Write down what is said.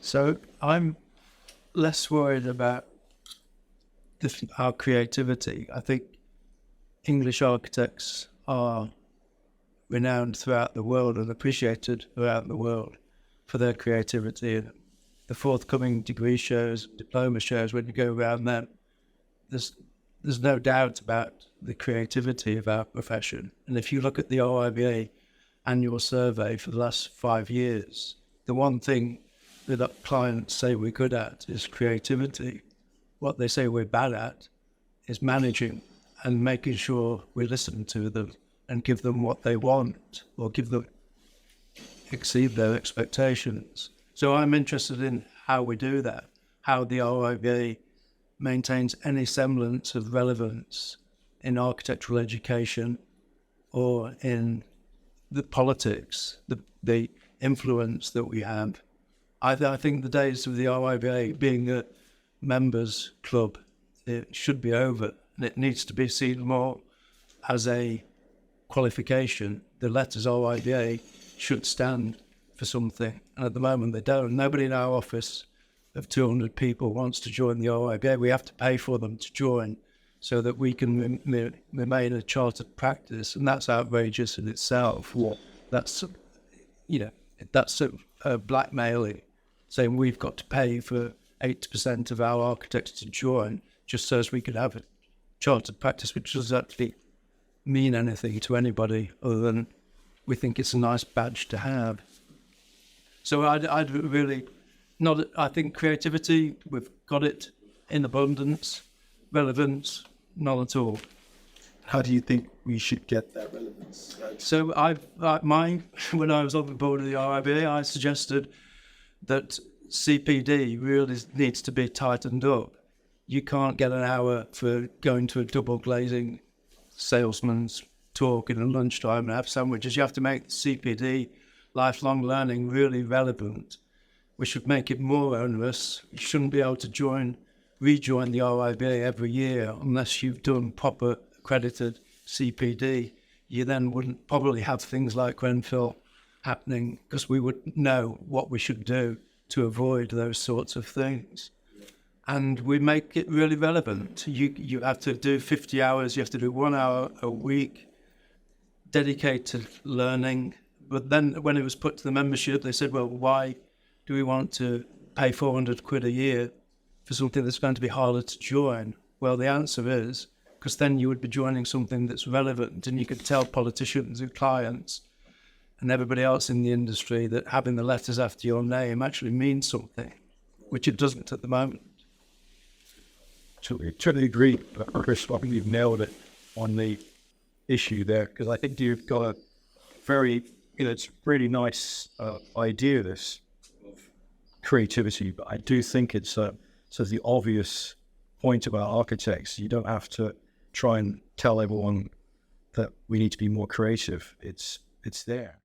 So I'm less worried about our creativity. I think English architects are renowned throughout the world and appreciated throughout the world for their creativity. And the forthcoming degree shows, diploma shows, when you go around them, there's no doubt about the creativity of our profession. And if you look at the RIBA annual survey for the last 5 years, the one thing that our clients say we're good at is creativity. What they say we're bad at is managing and making sure we listen to them and give them what they want, or exceed their expectations. So I'm interested in how we do that, how the RIBA maintains any semblance of relevance in architectural education or in the politics, the influence that we have. I think the days of the RIBA being a members club, it should be over, and it needs to be seen more as a qualification. The letters RIBA should stand for something, and at the moment they don't. Nobody in our office of 200 people wants to join the RIBA. We have to pay for them to join so that we can remain a chartered practice, and that's outrageous in itself. Yeah. That's blackmailing, saying we've got to pay for 80% of our architects to join just so as we could have a chartered practice, which doesn't actually mean anything to anybody other than we think it's a nice badge to have. So I'd really not. I think creativity, we've got it in abundance. Relevance, not at all. How do you think we should get that relevance? So when I was on the board of the RIBA, I suggested that CPD really needs to be tightened up. You can't get an hour for going to a double glazing salesman's talk in a lunchtime and have sandwiches. You have to make the CPD, lifelong learning, really relevant. We should make it more onerous. You shouldn't be able to rejoin the RIBA every year unless you've done proper accredited CPD. You then wouldn't probably have things like Grenfell happening, because we would know what we should do to avoid those sorts of things. And we make it really relevant. You have to do 50 hours, you have to do 1 hour a week dedicated learning. But then when it was put to the membership, they said, well, why do we want to pay 400 quid a year for something that's going to be harder to join? Well, the answer is because then you would be joining something that's relevant, and you could tell politicians and clients and everybody else in the industry that having the letters after your name actually means something, which it doesn't at the moment. Totally agree, Chris. I think you've nailed it on the issue there, because I think you've got a very, it's a really nice idea, this of creativity, but I do think it's sort of the obvious point about architects. You don't have to try and tell everyone that we need to be more creative. It's there.